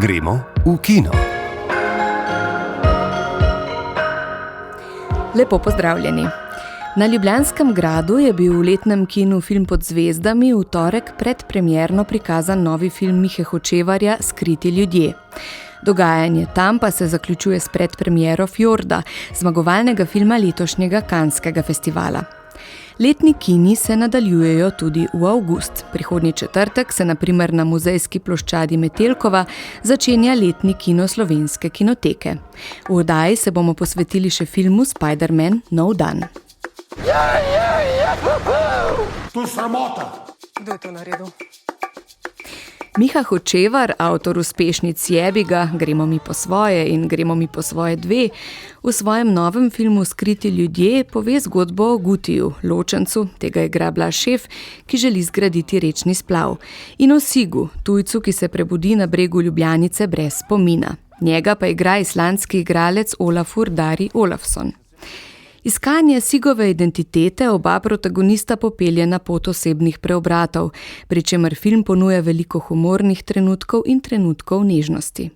Gremo v kino. Lepo pozdravljeni. Na Ljubljanskem gradu je bil v letnem kinu Film pod zvezdami v torek predpremierno prikazan novi film Mihe Hočevarja Skriti ljudje. Dogajanje tam pa se zaključuje s predpremiero Fjorda, zmagovalnega filma letošnjega Canskega festivala. Letni kini se nadaljujejo tudi v avgust. Prihodnji četrtek se na primer na muzejski ploščadi Metelkova začenja letni kino Slovenske kinoteke. V oddaji se bomo posvetili še filmu Spider-Man Nov dan. To je sramota! Kdo je to naredil? Miha Hočevar, avtor uspešnic Jebiga, Gremo mi po svoje in Gremo mi po svoje 2, v svojem novem filmu Skriti ljudje pove zgodbo o Gutiju, ločencu, tega igra Blaž Šef, ki želi zgraditi rečni splav, in o Sigu, tujcu, ki se prebudi na bregu Ljubljanice brez spomina. Njega pa igra islandski igralec Olafur Darri Olafsson. Iskanje Sigove identitete oba protagonista popelje na pot osebnih preobratov, pri čemer film ponuja veliko humornih trenutkov in trenutkov nežnosti.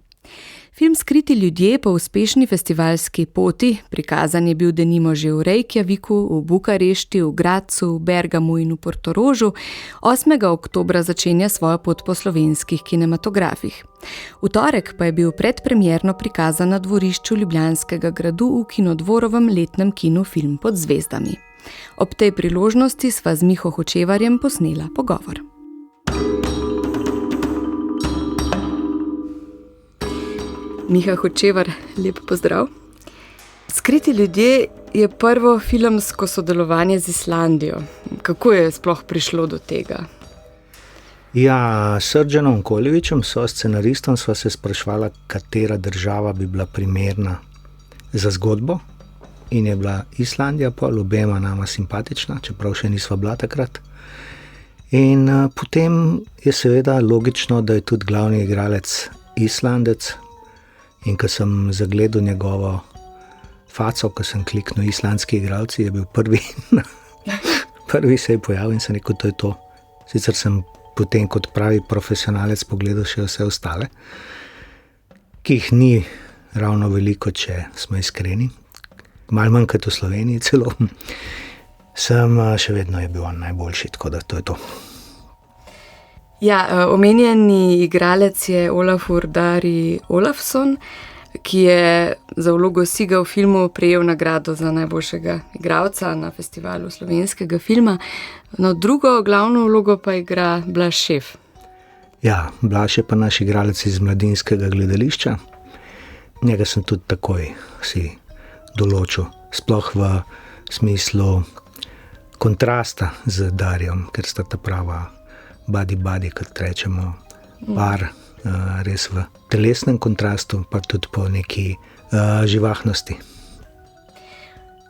Film Skriti ljudje po uspešni festivalski poti, prikazan je bil denimo že v Reykjaviku, v Bukarešti, v Gradcu, v Bergamu in v Portorožu, 8. oktobra začenja svojo pot po slovenskih kinematografih. V torek pa je bil predpremierno prikazan na dvorišču Ljubljanskega gradu v Kinodvorovem letnem kinu Film pod zvezdami. Ob tej priložnosti sva z Miho Hočevarjem posnela pogovor. Miha Hočevar, lep pozdrav. Skriti ljudje je prvo filmsko sodelovanje z Islandijo. Kako je sploh prišlo do tega? Ja, s Srđanom Koljevićem, scenaristom, sva se sprašvala, katera država bi bila primerna za zgodbo. In je bila Islandija, pol obema nama simpatična, čeprav še nisva bila takrat. In potem je seveda logično, da je tudi glavni igralec Islandec. In ko sem zagledal njegovo faco, ko sem kliknil islandski igralci, je bil prvi se je pojavil in sem rekel, to je to. Sicer sem potem kot pravi profesionalec pogledal še vse ostale, ki jih ni ravno veliko, če smo iskreni. Malo manj kot v Sloveniji celo. Še vedno je bil on najboljši, tako da to je to. Ja, omenjeni igralec je Olafur Darri Olafsson, ki je za vlogo Siga v filmu prejel nagrado za najboljšega igralca na festivalu slovenskega filma. No, drugo glavno vlogo pa igra Blaž Šef. Ja, Blaž je pa naš igralec iz Mladinskega gledališča. Njega sem tudi takoj si določil, sploh v smislu kontrasta z Darjem, ker sta ta prava badi, kot rečemo, par, res v telesnem kontrastu, pa tudi po neki živahnosti.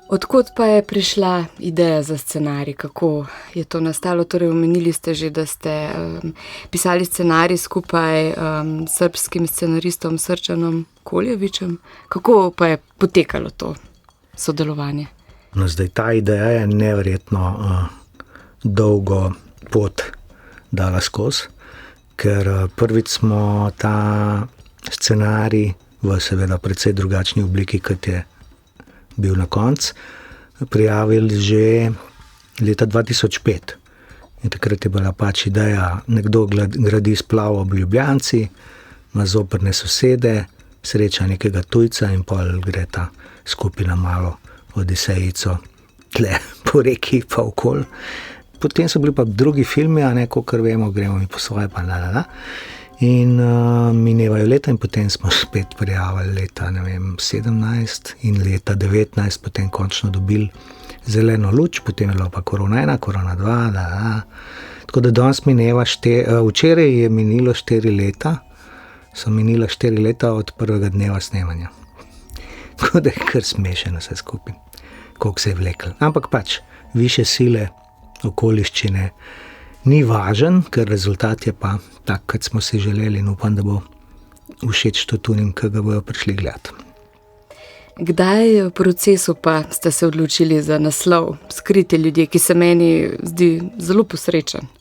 Odkot pa je prišla ideja za scenarij? Kako je to nastalo? Torej, omenili ste že, da ste pisali scenarij skupaj s srbskim scenaristom Srđanom Koljevićem. Kako pa je potekalo to sodelovanje? No, zdaj ta ideja je neverjetno dolgo pot dala skozi, ker prvič smo ta scenarij v seveda precej drugačni obliki, kot je bil na koncu, prijavili že leta 2005. In takrat je bila pač ideja, nekdo gradi splav ob Ljubljanci, ima zoprne sosede, sreča nekega tujca in pol gre ta skupina malo odisejico tle po reki pa okoli. Potem so bili pa drugi filmi, kot vemo, Gremo mi po svoje, pa In minevajo leta in potem smo spet prijavili leta 17 in leta 19, potem končno dobili zeleno luč, potem je bila pa korona 1, korona 2, Tako da danes mineva, včeraj je minilo 4 leta, so minila 4 leta od prvega dneva snemanja. Tako da je kar smešeno vse skupaj, koliko se je vleklo. Ampak pač, više sile, okoliščine, ni važen, ker rezultat je pa tak, kot smo si želeli, in upam, da bo všeč tudi unim, ki ga bojo prišli gledati. Kdaj v procesu pa ste se odločili za naslov Skriti ljudje, ki se meni zdi zelo posrečen?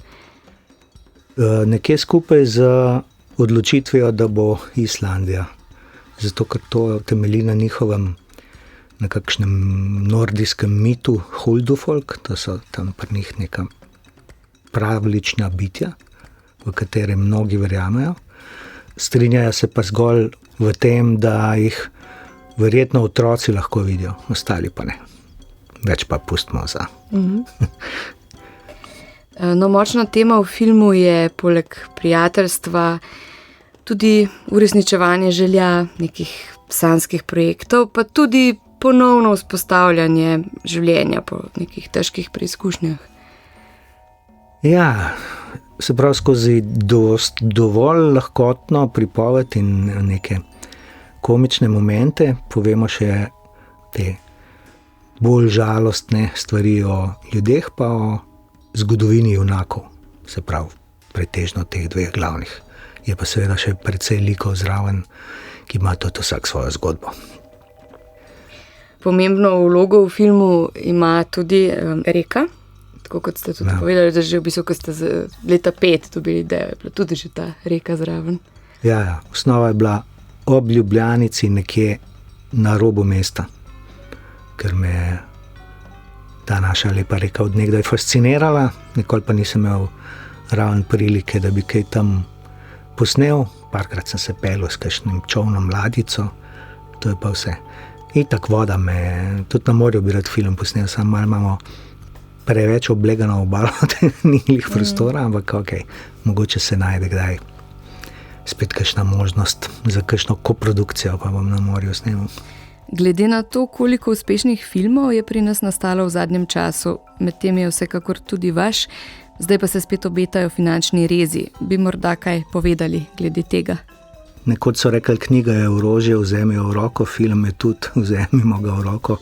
Nekje skupaj z odločitvijo, da bo Islandija. Zato, ker to temelji na njihovem nekakšnem nordijskem mitu Huldufolk, to so tam pri njih neka pravlična bitja, v katere mnogi verjamejo. Strinjajo se pa zgolj v tem, da jih verjetno otroci lahko vidijo, ostali pa ne. Več pa pustimo za. No, močna tema v filmu je poleg prijateljstva tudi uresničevanje želja nekih sanjskih projektov, pa tudi ponovno vzpostavljanje življenja po nekih težkih preizkušnjah. Ja, se pravi skozi dovolj lahkotno pripoved in neke komične momente povemo še te bolj žalostne stvari o ljudeh, pa o zgodovini junakov, se pravi pretežno teh dveh glavnih. Je pa seveda še precej likov zraven, ki ima tudi vsak svojo zgodbo. Pomembno vlogo v filmu ima tudi reka, tako kot ste tudi povedali, da že v bistvu, ko ste leta 5 dobili idejo, je bila tudi že ta reka zraven. Ja, osnova je bila ob Ljubljanici nekje na robu mesta, ker me je ta naša lepa reka od nekdaj fascinirala, nikoli pa nisem imel raven prilike, da bi kaj tam posnel. Parkrat sem se peljal s kakšnim čolnom ladjico, to je pa vse. Itak voda me, tudi na morju bi rad film posnel, samo malo imamo preveč oblegano obalo, ni lih prostora, ampak okej, mogoče se najde kdaj spet kakšna možnost za kakšno koprodukcijo, pa bom na morju snemal. Glede na to, koliko uspešnih filmov je pri nas nastalo v zadnjem času, med tem je vsekakor tudi vaš, zdaj pa se spet obetajo finančni rezi. Bi morda kaj povedali glede tega? Nekoč so rekli, knjiga je orožje, vzemi jo v roko, film je tudi, vzemimo ga v roko.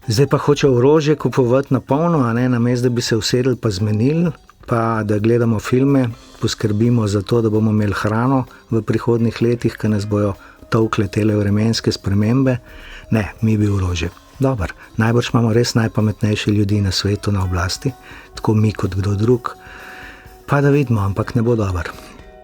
Zdaj pa hoče orožje kupovati na polno, a ne, namesto da bi se usedli pa zmenili, pa da gledamo filme, poskrbimo za to, da bomo imeli hrano v prihodnjih letih, ki nas bojo tolkle tele vremenske spremembe. Ne, mi bi orožje. Dobar, najbrž imamo res najpametnejše ljudi na svetu na oblasti, tako mi kot kdo drug, pa da vidimo, ampak ne bo dober.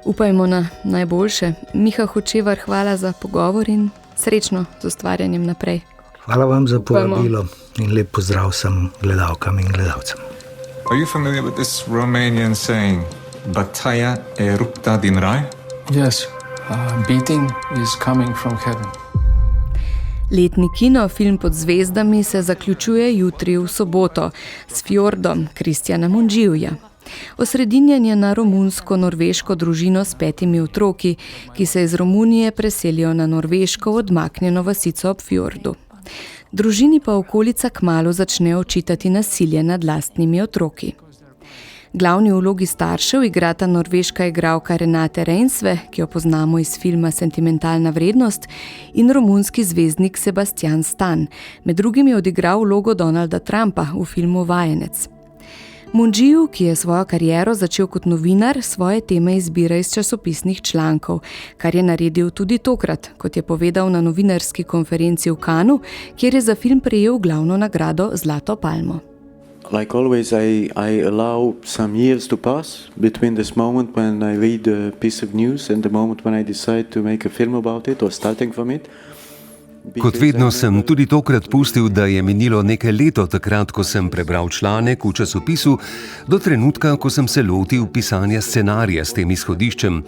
Upajmo na najboljše. Miha Hočevar, hvala za pogovor in srečno z ustvarjanjem naprej. Hvala vam za povabilo in lep pozdrav vsem gledalkam in gledalcem. Are you familiar with this Romanian saying, Bataia e rupta din rai? Yes, beating is coming from heaven. Letni kinofilm Pod zvezdami se zaključuje jutri v soboto s Fjordom Kristjana Mondživja. Osredinjen na romunsko-norveško družino s 5 otroki, ki se iz Romunije preselijo na norveško odmaknjeno vasico ob Fjordu. Družini pa okolica kmalu začne očitati nasilje nad lastnimi otroki. Glavni vlogi staršev igrata norveška igralka Renate Reinsve, ki jo poznamo iz filma Sentimentalna vrednost, in romunski zvezdnik Sebastian Stan. Med drugim je odigral vlogo Donalda Trumpa v filmu Vajenec. Mondžiju, ki je svojo kariero začel kot novinar, svoje teme izbira iz časopisnih člankov, kar je naredil tudi tokrat, kot je povedal na novinarski konferenci v Cannesu, kjer je za film prejel glavno nagrado Zlato palmo. Like always, I allow some years to pass between this moment when I read a piece of news and the moment when I decide to make a film about it or starting from it. Kot vedno sem tudi tokrat pustil, da je minilo nekaj leto takrat, ko sem prebral članek v časopisu, do trenutka, ko sem se lotil pisanja scenarija s tem izhodiščem.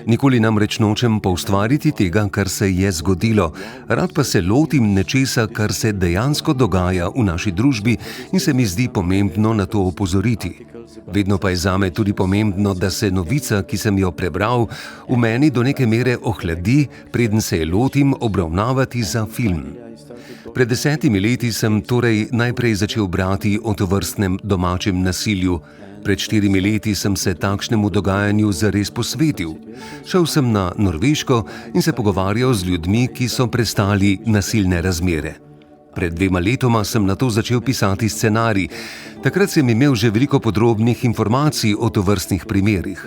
Nikoli namreč nočem poustvariti tega, kar se je zgodilo. Rad pa se lotim nečesa, kar se dejansko dogaja v naši družbi in se mi zdi pomembno na to opozoriti. Vedno pa je zame tudi pomembno, da se novica, ki sem jo prebral, v meni do neke mere ohladi, preden se je lotim obravnavati za film. Pred 10 leti sem torej najprej začel brati o tovrstnem domačem nasilju. Pred 4 leti sem se takšnemu dogajanju zares posvetil. Šel sem na Norveško in se pogovarjal z ljudmi, ki so prestali nasilne razmere. Pred 2 letoma sem nato začel pisati scenarij. Takrat sem imel že veliko podrobnih informacij o tovrstnih primerih.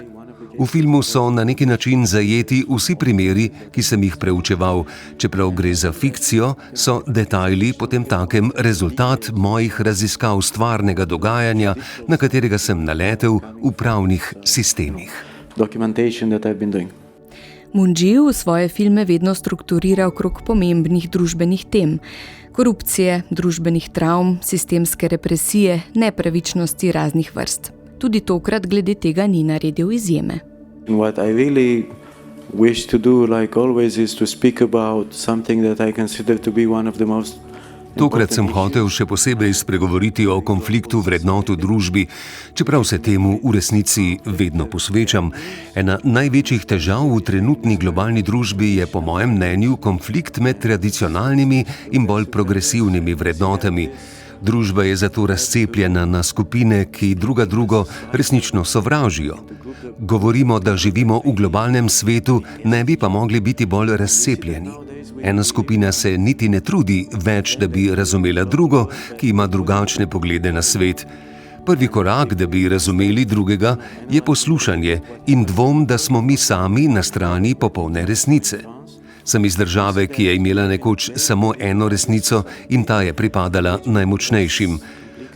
V filmu so na neki način zajeti vsi primeri, ki sem jih preučeval. Čeprav gre za fikcijo, so detajli potem takem rezultat mojih raziskav stvarnega dogajanja, na katerega sem naletel v pravnih sistemih. documentation that I've been doing. Mungiu svoje filme vedno strukturira okrog pomembnih družbenih tem. Korupcije, družbenih travm, sistemske represije, nepravičnosti raznih vrst. Tudi tokrat glede tega ni naredil izjeme. What I really wish to do, like always, is to speak about something that I consider to be one of the most Tokrat sem hotel še posebej spregovoriti o konfliktu vrednot v družbi, čeprav se temu v resnici vedno posvečam. Ena največjih težav v trenutni globalni družbi je po mojem mnenju konflikt med tradicionalnimi in bolj progresivnimi vrednotami. Družba je zato razcepljena na skupine, ki druga drugo resnično sovražijo. Govorimo, da živimo v globalnem svetu, ne bi pa mogli biti bolj razcepljeni. Ena skupina se niti ne trudi več, da bi razumela drugo, ki ima drugačne poglede na svet. Prvi korak, da bi razumeli drugega, je poslušanje in dvom, da smo mi sami na strani popolne resnice. Sem iz države, ki je imela nekoč samo eno resnico in ta je pripadala najmočnejšim.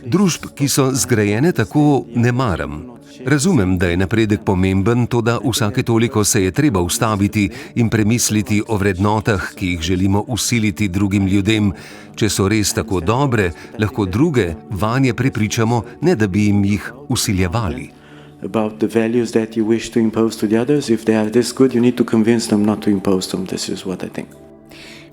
Družb, ki so zgrajene tako, ne maram. Razumem, da je napredek pomemben, toda vsake toliko se je treba ustaviti in premisliti o vrednotah, ki jih želimo vsiliti drugim ljudem. Če so res tako dobre, lahko druge vanje prepričamo, ne da bi jim jih vsiljevali. About the values that you wish to impose to the others. If they are this good, you need to convince them not to impose them. This is what I think.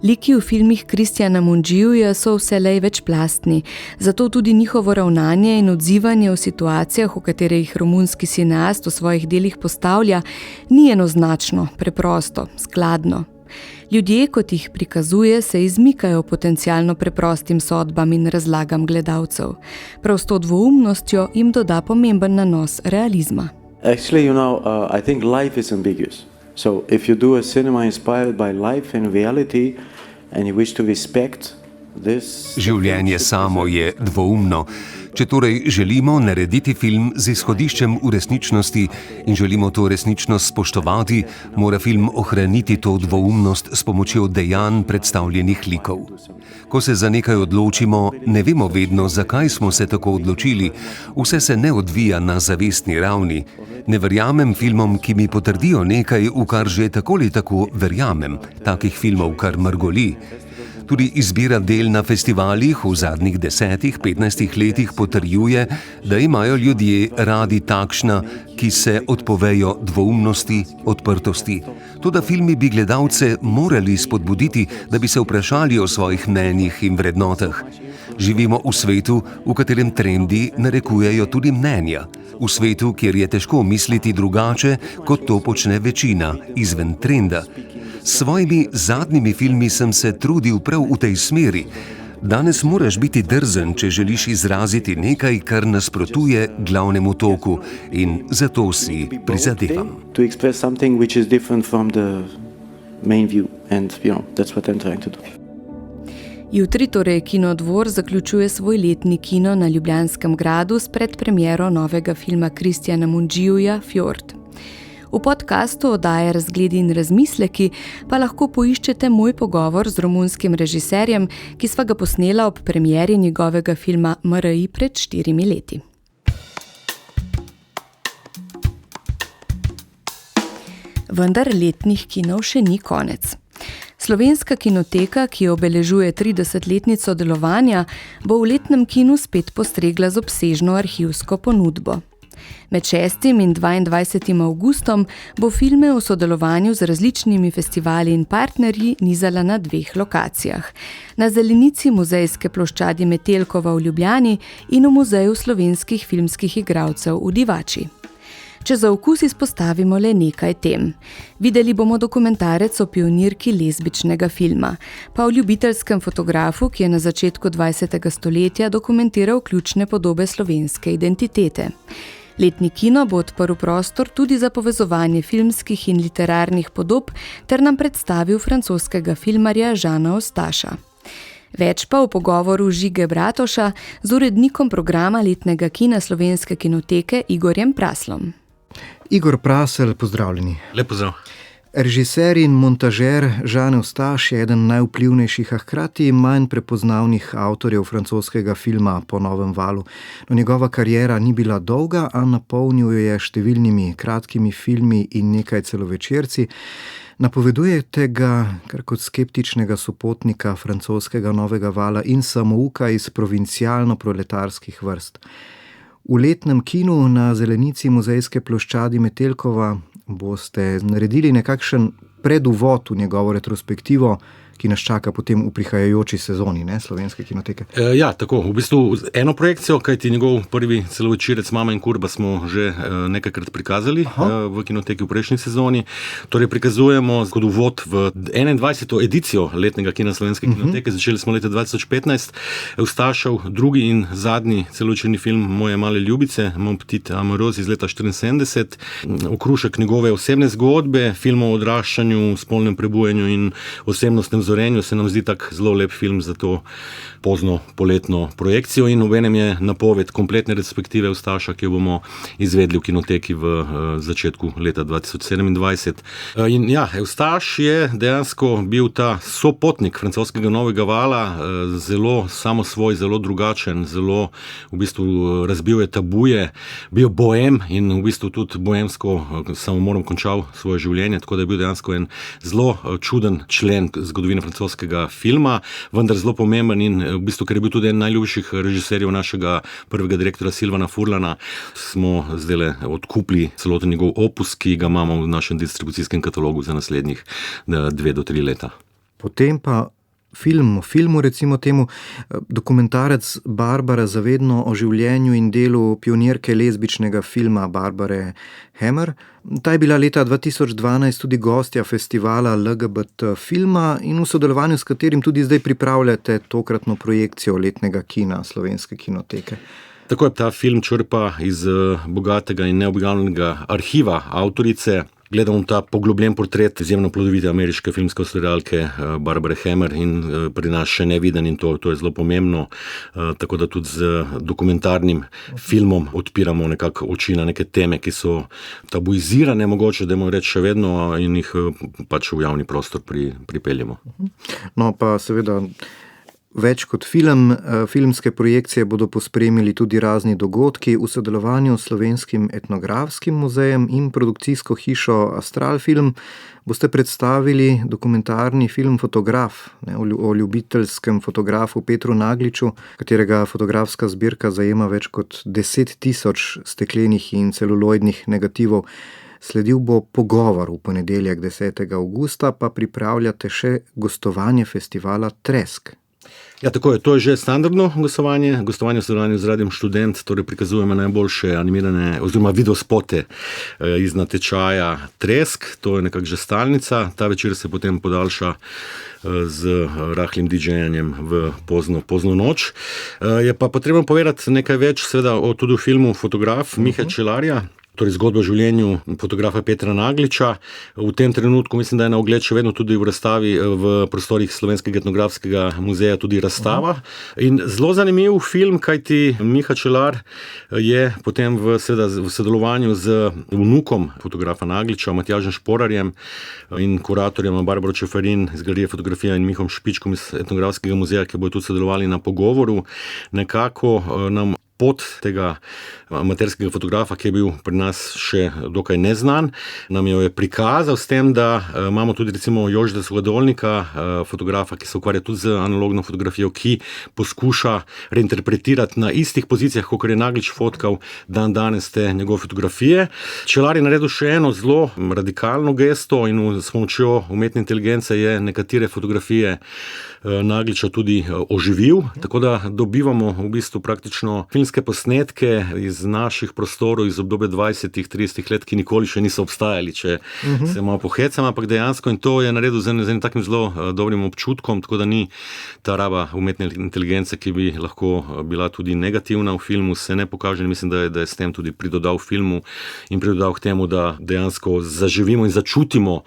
Liki v filmih Kristjana Mungiuja so vselej večplastni, zato tudi njihovo ravnanje in odzivanje v situacijah, v katerih romunski cineast v svojih delih postavlja, ni enoznačno, preprosto, skladno. Ljudje, kot jih prikazuje, se izmikajo potencialno preprostim sodbam in razlagam gledalcev. Prav s to dvoumnostjo jim doda pomemben nanos realizma. Actually, I think life is ambiguous. So if you do a cinema inspired by life and reality and you wish to respect this... Življenje samo je dvoumno. Če torej želimo narediti film z izhodiščem v resničnosti in želimo to resničnost spoštovati, mora film ohraniti to dvoumnost s pomočjo dejanj predstavljenih likov. Ko se za nekaj odločimo, ne vemo vedno, zakaj smo se tako odločili. Vse se ne odvija na zavestni ravni. Ne verjamem filmom, ki mi potrdijo nekaj, v kar že tako ali tako verjamem. Takih filmov kar mrgoli. Tudi izbira del na festivalih v zadnjih 10-15 letih potrjuje, da imajo ljudje radi takšna, ki se odpovejo dvoumnosti, odprtosti. Toda filmi bi gledalce morali spodbuditi, da bi se vprašali o svojih mnenjih in vrednotah. Živimo v svetu, v katerem trendi narekujejo tudi mnenja. V svetu, kjer je težko misliti drugače, kot to počne večina, izven trenda. S svojimi zadnjimi filmi sem se trudil prav v tej smeri. Danes moraš biti drzen, če želiš izraziti nekaj, kar nasprotuje glavnemu toku, in zato si prizadevam. To express something which is different from the main view and that's what I'm trying to do. Jutri torej Kinodvor zaključuje svoj letni kino na Ljubljanskem gradu s predpremiero novega filma Kristjana Mungiuja Fjord. V podkastu oddaje Razgledi in razmisleki pa lahko poiščete moj pogovor z romunskim režiserjem, ki sva ga posnela ob premieri njegovega filma MRI pred 4 leti. Vendar letnih kinov še ni konec. Slovenska kinoteka, ki obeležuje 30-letnico delovanja, bo v letnem kinu spet postregla z obsežno arhivsko ponudbo. Med 6. in 22. avgustom bo filme v sodelovanju z različnimi festivali in partnerji nizala na 2 lokacijah. Na zelenici muzejske ploščadi Metelkova v Ljubljani in v Muzeju slovenskih filmskih igralcev v Divači. Če za okus izpostavimo le nekaj tem. Videli bomo dokumentarec o pionirki lezbičnega filma, pa o ljubiteljskem fotografu, ki je na začetku 20. stoletja dokumentiral ključne podobe slovenske identitete. Letni kino bo odprl prostor tudi za povezovanje filmskih in literarnih podob ter nam predstavil francoskega filmarja Žana Ostaša. Več pa v pogovoru Žige Bratoša z urednikom programa letnega kina Slovenske kinoteke Igorjem Praslom. Igor Prasel, pozdravljeni. Lep pozdrav. Režiser in montažer Jean Eustache je eden najvplivnejših, a hkrati manj prepoznavnih avtorjev francoskega filma po novem valu. No, njegova kariera ni bila dolga, a napolnil jo je številnimi kratkimi filmi in nekaj celovečerci. Napovedujete ga kar kot skeptičnega sopotnika francoskega novega vala in samouka iz provincialno-proletarskih vrst. V letnem kinu na zelenici muzejske ploščadi Metelkova boste naredili nekakšen preduvod v njegovo retrospektivo, ki nas čaka potem v prihajajoči sezoni, ne, Slovenske kinoteke. Ja, tako, v bistvu eno projekcijo, kajti njegov prvi celovečerec Mama in kurba smo že nekajkrat prikazali v kinoteki v prejšnji sezoni. Torej prikazujemo kot uvod v 21. edicijo letnega kina Slovenske kinoteke. Začeli smo leta 2015. Eustachev drugi in zadnji celovečerni film Moje male ljubice, Mon petit amoureux iz leta 74. Okrušek njegove osebne zgodbe, film o odraščanju, spolnem prebujanju in osebnostnem zorenju se nam zdi tak zelo lep film za to pozno poletno projekcijo in obenem je napoved kompletne retrospektive Eustacha, ki jo bomo izvedli v kinoteki v začetku leta 2027. In ja, Eustache je dejansko bil ta sopotnik francoskega novega vala, zelo samosvoj, zelo drugačen, zelo v bistvu razbil je tabuje, bil bohem in v bistvu tudi bohemsko samomorom končal svoje življenje, tako da je bil dejansko en zelo čuden člen zgodovine francoskega filma, vendar zelo pomemben in v bistvu, ker je bil tudi en najljubših režiserjev našega prvega direktora Silvana Furlana, smo zdajle odkupili celoten njegov opus, ki ga imamo v našem distribucijskem katalogu za naslednjih 2 do 3 leta. Potem pa filmu recimo temu, dokumentarec Barbara Zavedno o življenju in delu pionirke lezbičnega filma Barbare Hammer. Ta je bila leta 2012 tudi gostja festivala LGBT filma in v sodelovanju s katerim tudi zdaj pripravljate tokratno projekcijo letnega kina Slovenske kinoteke. Tako je, ta film črpa iz bogatega in neobjavljenega arhiva avtorice. Gledamo ta poglobljen portret izjemno plodovite ameriške filmske ustvarjalke Barbare Hammer in pri nas še neviden in to je zelo pomembno, tako da tudi z dokumentarnim filmom odpiramo nekako oči na neke teme, ki so tabuizirane, mogoče, da moramo reči še vedno in jih pač v javni prostor pripeljemo. No pa seveda več kot film, filmske projekcije bodo pospremili tudi razni dogodki v sodelovanju s Slovenskim etnografskim muzejem in produkcijsko hišo Astral Film. Boste predstavili dokumentarni film Fotograf, o ljubiteljskem fotografu Petru Nagliču, katerega fotografska zbirka zajema več kot 10 000 steklenih in celuloidnih negativov. Sledil bo pogovor v ponedeljek 10. avgusta, pa pripravljate še gostovanje festivala Tresk. Ja, tako je, to je že standardno gostovanje v sodelovanju z Radiem Študent, torej prikazujemo najboljše animirane oziroma videospote iz natečaja Tresk, to je nekako že stalnica, ta večer se potem podaljša z rahlim DJ-janjem v pozno noč. Je pa potrebno povedati nekaj več seveda tudi o filmu Fotograf Mihe Čelarja, torej zgodba o življenju fotografa Petra Nagliča. V tem trenutku mislim, da je na ogled še vedno tudi v razstavi v prostorih Slovenskega etnografskega muzeja tudi razstava. In zelo zanimiv film, kajti Miha Čelar je potem v sodelovanju z vnukom fotografa Nagliča, Matjažem Šporarjem in kuratorjem Barbaro Čeferin iz Galerije fotografija in Mihom Špičkom iz etnografskega muzeja, ki bodo tudi sodelovali na pogovoru, nekako nam pot tega amaterskega fotografa, ki je bil pri nas še dokaj neznan, nam jo je prikazal s tem, da imamo tudi recimo Jožeta Suhadolnika, fotografa, ki se ukvarja tudi z analogno fotografijo, ki poskuša reinterpretirati na istih pozicijah, kot je Naglič fotkal danes te njegove fotografije. Čelar je naredil še eno zelo radikalno gesto in s pomočjo umetne inteligence je nekatere fotografije Nagliča tudi oživil, tako da dobivamo v bistvu praktično filmske posnetke iz naših prostorov iz obdobja 20-30 let, ki nikoli še niso obstajali, če se malo pohecam, ampak dejansko in to je naredil z enim takim zelo dobrim občutkom, tako da ni ta raba umetne inteligence, ki bi lahko bila tudi negativna v filmu, se ne pokaže in mislim, da je s tem tudi pridodal filmu in pridodal k temu, da dejansko zaživimo in začutimo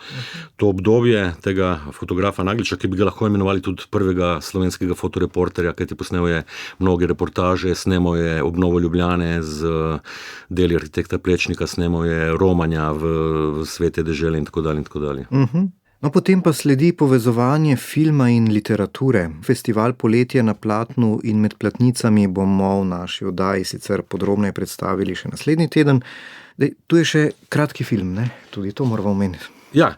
to obdobje tega fotografa Nagliča, ki bi ga lahko imenovali tudi prvega slovenskega fotoreporterja, kajti posnel je mnoge reportaže, snemal je je obnovo Ljubljane z deli arhitekta Plečnika, snemal je romanja v Svete dežele in tako dalje in tako dalje. No, potem pa sledi povezovanje filma in literature. Festival Poletje na platnu in med platnicami bomo v naši oddaji sicer podrobneje predstavili še naslednji teden. Tu je še kratki film, ne? Tudi to moramo omeniti. Ja,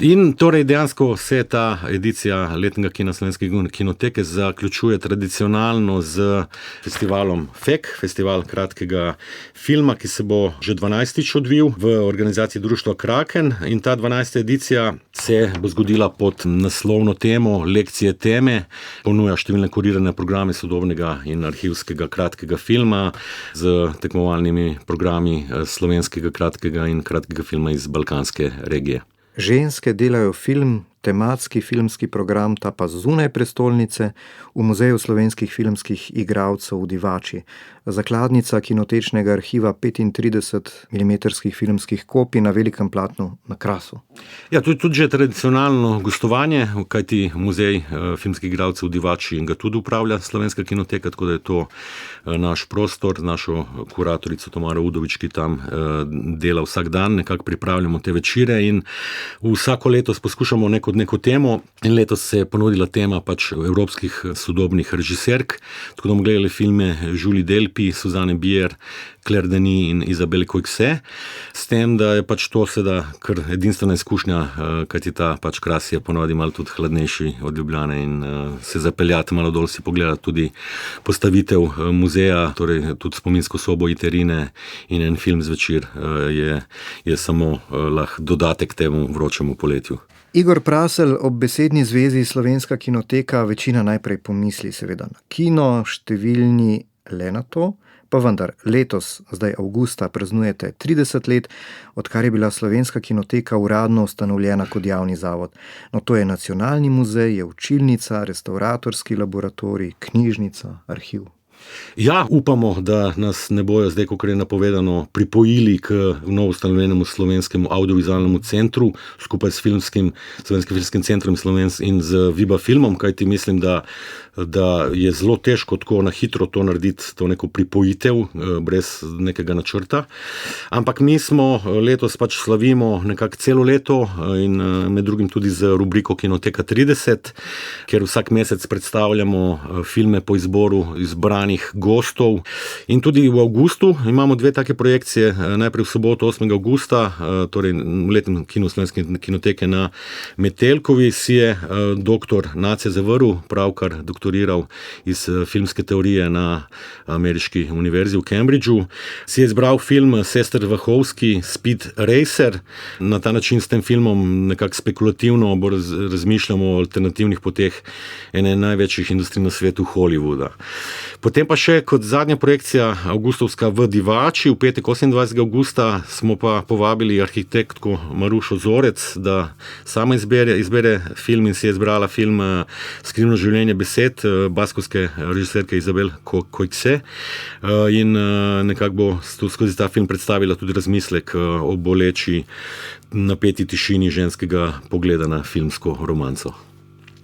in torej dejansko se ta edicija letnega kina Slovenske kinoteke zaključuje tradicionalno z festivalom FEK, festival kratkega filma, ki se bo že 12. odvil v organizaciji društva Kraken, in ta 12. edicija se bo zgodila pod naslovno temo Lekcije teme, ponuja številne kurirane programe sodobnega in arhivskega kratkega filma z tekmovalnimi programi slovenskega kratkega in kratkega filma iz balkanske regije. Ženske delajo film, tematski filmski program, ta pa zunaj prestolnice, v Muzeju slovenskih filmskih igralcev v Divači. Zakladnica kinotečnega arhiva 35 mm filmskih kopij na velikem platnu na Krasu. Ja, to je tudi že tradicionalno gostovanje, kajti Muzej filmskih igralcev v Divači ga tudi upravlja Slovenska kinoteka, tako da je to naš prostor, našo kuratorico Tamaro Udovič, ki tam dela vsak dan, nekako pripravljamo te večere in vsako letos poskušamo neko temo, in letos se je ponudila tema pač evropskih sodobnih režiserk, tako da bomo gledali filme Julie Delpy, Suzanne Bier, Claire Denis in Isabelle Coixet, s tem, da je pač to seveda kar edinstvena izkušnja, kajti ta pač Kras je ponovadi malo tudi hladnejši od Ljubljane in se zapeljati malo dol, si pogledati tudi postavitev muzeja, torej tudi spominsko sobo Iterine in en film zvečer je samo lahko dodatek temu vročemu poletju. Igor Prasel, ob besedni zvezi Slovenska kinoteka večina najprej pomisli seveda na kino, številni le na to, pa vendar letos, zdaj avgusta, praznujete 30 let, odkar je bila Slovenska kinoteka uradno ustanovljena kot javni zavod. No, to je nacionalni muzej, je učilnica, restavratorski laboratorij, knjižnica, arhiv. Ja, upamo, da nas ne bojo zdaj, kot je napovedano, pripojili k novoustanovljenemu slovenskemu audiovizualnemu centru skupaj s Slovenskim filmskim centrom in z Viba filmom, kajti mislim, da je zelo težko tako na hitro to narediti, to neko pripojitev brez nekega načrta. Ampak mi smo letos pač slavimo nekako celo leto in med drugim tudi z rubriko Kinoteka 30, kjer vsak mesec predstavljamo filme po izboru izbranih gostov. In tudi v avgustu imamo dve take projekcije. Najprej v soboto 8. avgusta, torej v letnem kinu Slovenske kinoteke na Metelkovi, si je doktor Nace Zavrl, pravkar doktoriral iz filmske teorije na ameriški univerzi v Cambridgeu, si je izbral film Sester Vahovski Speed Racer. Na ta način s tem filmom nekako spekulativno razmišljamo o alternativnih poteh ene največjih industrij na svetu, Hollywooda. Potem pa še kot zadnja projekcija avgustovska v Divači, v petek 28. avgusta smo pa povabili arhitektko Marušo Zorec, da sama izbere film, in si je izbrala film Skrivno življenje besed baskovske režiserke Isabelle Coixet, in nekako bo skozi ta film predstavila tudi razmislek o boleči napeti tišini ženskega pogleda na filmsko romanco.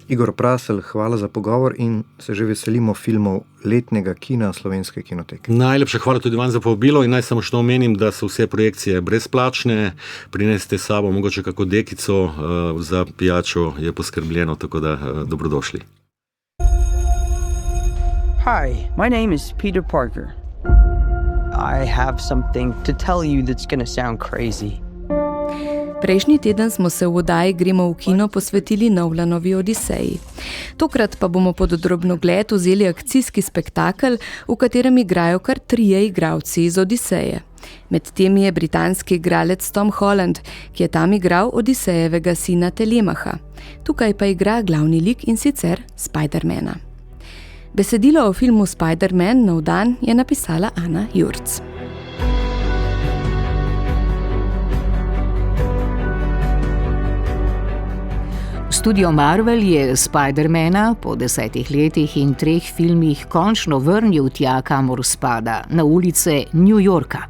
Igor Prasel, hvala za pogovor in se že veselimo filmov letnega kina Slovenske kinoteke. Najlepša hvala tudi vam za povabilo in naj samo še omenim, da so vse projekcije brezplačne. Prinesite s sabo mogoče kako dekico, za pijačo je poskrbljeno, tako da dobrodošli. Hi, my name is Peter Parker. I have something to tell you that's going to sound crazy. Prejšnji teden smo se v oddaji Gremo v kino posvetili Nolanovi Odiseji. Tokrat pa bomo pod drobnogled vzeli akcijski spektakel, v katerem igrajo kar 3 igralci iz Odiseje. Med temi je britanski igralec Tom Holland, ki je tam igral Odisejevega sina Telemaha. Tukaj pa igra glavni lik, in sicer Spidermana. Besedilo o filmu Spider-Man nov dan je napisala Ana Jurc. Studio Marvel je Spidermana po 10 letih in 3 filmih končno vrnil tja, kamor spada, na ulice New Yorka.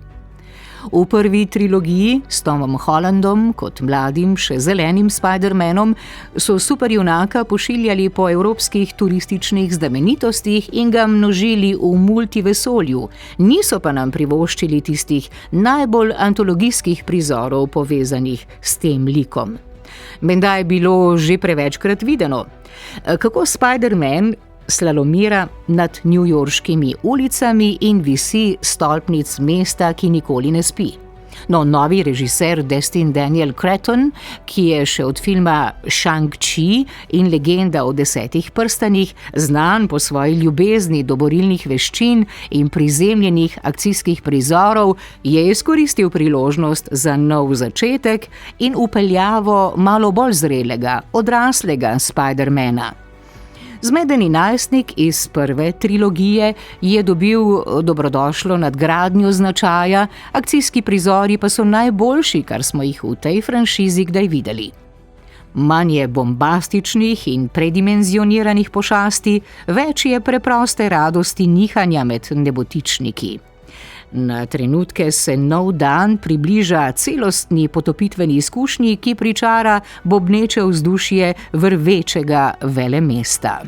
V prvi trilogiji s Tomom Hollandom kot mladim, še zelenim Spider-manom so superjunaka pošiljali po evropskih turističnih znamenitostih in ga množili v multivesolju, niso pa nam privoščili tistih najbolj antologijskih prizorov povezanih s tem likom. Menda je bilo že prevečkrat videno, kako Spider-Man slalomira nad newyorškimi ulicami in visi stolpnic mesta, ki nikoli ne spi. No, novi režiser Destin Daniel Cretton, ki je še od filma Shang-Chi in Legenda o 10 prstanih znan po svoji ljubezni do borilnih veščin in prizemljenih akcijskih prizorov, je izkoristil priložnost za nov začetek in vpeljavo malo bolj zrelega, odraslega Spider-mana. Zmedeni najstnik iz prve trilogije je dobil dobrodošlo nadgradnjo značaja, akcijski prizori pa so najboljši, kar smo jih v tej franšizi kdaj videli. Manj je bombastičnih in predimenzioniranih pošasti, več je preproste radosti nihanja med nebotičniki. Na trenutke se nov dan približa celostni potopitveni izkušnji, ki pričara bobneče vzdušje vrvečega velemesta.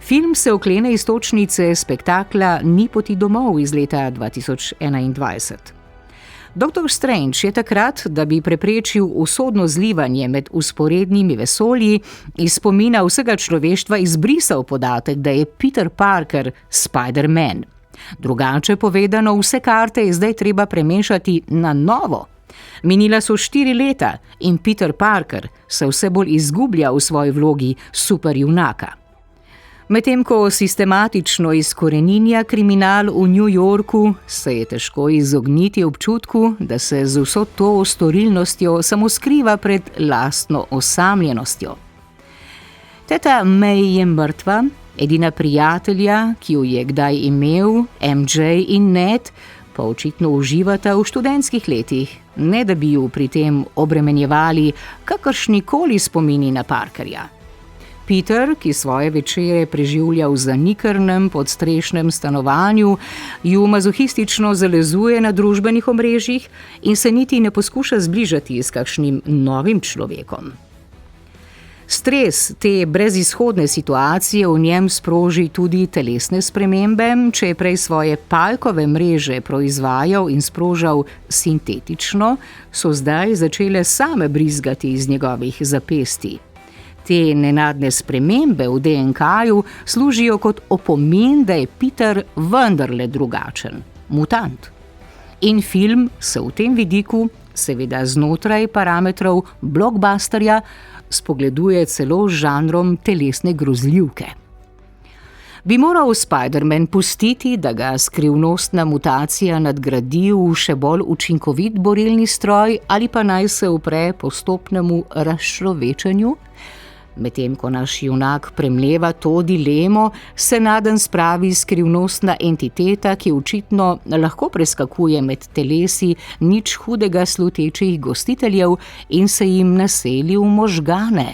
Film se oklene iztočnice spektakla Ni poti domov iz leta 2021. Dr. Strange je takrat, da bi preprečil usodno zlivanje med vzporednimi vesolji, iz spomina vsega človeštva izbrisal podatek, da je Peter Parker Spider-Man. Drugače povedano, vse karte je zdaj treba premešati na novo. Minila so 4 leta in Peter Parker se vse bolj izgublja v svoji vlogi superjunaka. Medtem ko sistematično izkoreninja kriminal v New Yorku, se je težko izogniti občutku, da se z vso to storilnostjo samo skriva pred lastno osamljenostjo. Teta May je mrtva, edina prijatelja, ki jo je kdaj imel, MJ in Ned, pa očitno uživata v študentskih letih, ne da bi ju pri tem obremenjevali kakršnikoli spomini na Parkerja. Peter, ki svoje večere preživlja v zanikrnem podstrešnem stanovanju, ju mazohistično zalezuje na družbenih omrežjih in se niti ne poskuša zbližati s kakšnim novim človekom. Stres te brezizhodne situacije v njem sproži tudi telesne spremembe, če je prej svoje palkove mreže proizvajal in sprožal sintetično, so zdaj začele same brizgati iz njegovih zapestij. Te nenadne spremembe v DNK-ju služijo kot opomin, da je Peter vendarle drugačen, mutant. In film se v tem vidiku, seveda znotraj parametrov blockbusterja, spogleduje celo z žanrom telesne grozljivke. Bi moral Spider-Man pustiti, da ga skrivnostna mutacija nadgradi v še bolj učinkovit borilni stroj ali pa naj se upre postopnemu razčlovečenju? Medtem ko naš junak premleva to dilemo, se naden spravi skrivnostna entiteta, ki očitno lahko preskakuje med telesi nič hudega slutečih gostiteljev in se jim naseli v možgane.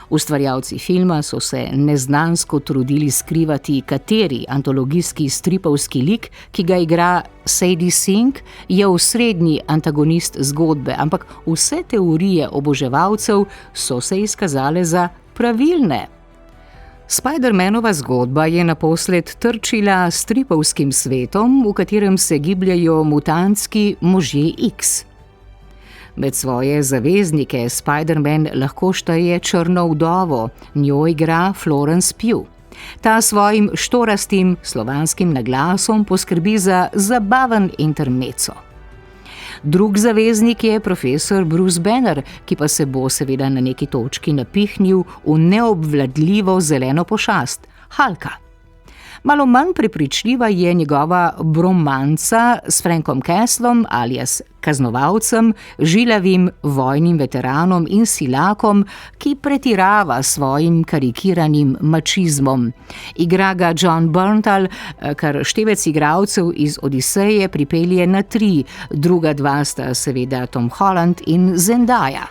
Ustvarjalci filma so se neznansko trudili skrivati, kateri antologijski stripovski lik, ki ga igra Sadie Sink, je osrednji antagonist zgodbe, ampak vse teorije oboževalcev so se izkazale za pravilne. Spider-manova zgodba je naposled trčila s stripovskim svetom, v katerem se gibljajo mutantski možje X. Med svoje zaveznike Spider-Man lahko šteje Črno vdovo, njo igra Florence Pugh. Ta svojim štorastim slovanskim naglasom poskrbi za zabaven intermezzo. Drug zaveznik je profesor Bruce Banner, ki pa se bo seveda na neki točki napihnil v neobvladljivo zeleno pošast, Hulka. Malo manj prepričljiva je njegova bromanca s Frankom Castlom alias kaznovalcem, žilavim vojnim veteranom in silakom, ki pretirava svojim karikiranim mačizmom. Igra ga John Bernthal, kar števec igralcev iz Odiseje pripelje na 3, druga 2 sta seveda Tom Holland in Zendaya.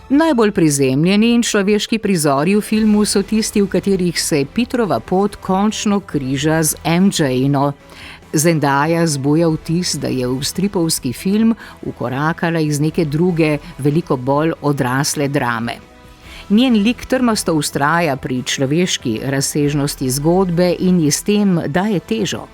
Najbolj prizemljeni in človeški prizori v filmu so tisti, v katerih se Petrova pot končno križa z MJ-no. Zendaya zbuja vtis, da je v stripovski film vkorakala iz neke druge, veliko bolj odrasle drame. Njen lik trmasto vztraja pri človeški razsežnosti zgodbe in ji s tem daje težo.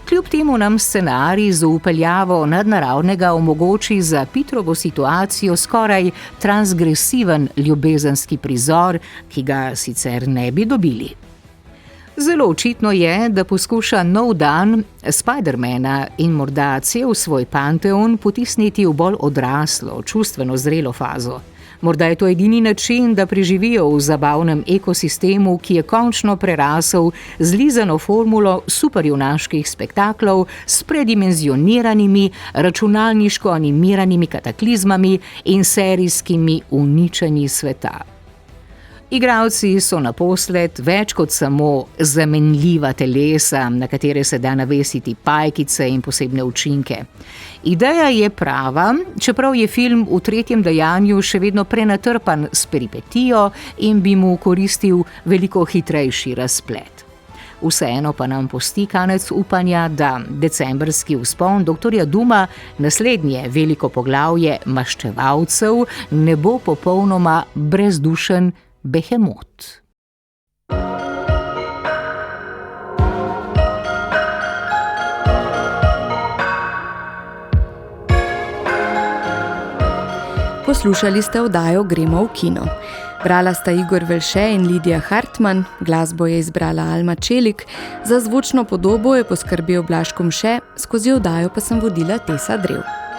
Kljub temu nam scenarij z vpeljavo nadnaravnega omogoči za Petrovo situacijo skoraj transgresiven ljubezenski prizor, ki ga sicer ne bi dobili. Zelo očitno je, da poskuša nov dan Spidermana in morda cel svoj panteon potisniti v bolj odraslo, čustveno zrelo fazo. Morda je to edini način, da preživijo v zabavnem ekosistemu, ki je končno prerasel zlizano formulo superjunaških spektaklov s predimenzioniranimi, računalniško animiranimi kataklizmami in serijskimi uničenji sveta. Igralci so naposled več kot samo zamenljiva telesa, na katere se da navesiti pajkice in posebne učinke. Ideja je prava, čeprav je film v tretjem dejanju še vedno prenatrpan s peripetijo in bi mu koristil veliko hitrejši razplet. Vseeno pa nam pusti kanec upanja, da decembrski vzpon dr. Dooma, naslednje veliko poglavje maščevalcev, ne bo popolnoma brezdušen behemot. Poslušali ste oddajo Gremo v kino. Brala sta Igor Velše in Lidija Hartmann, glasbo je izbrala Alma Čelik, za zvočno podobo je poskrbel Blaž Komše, skozi oddajo pa sem vodila Tesa Drev.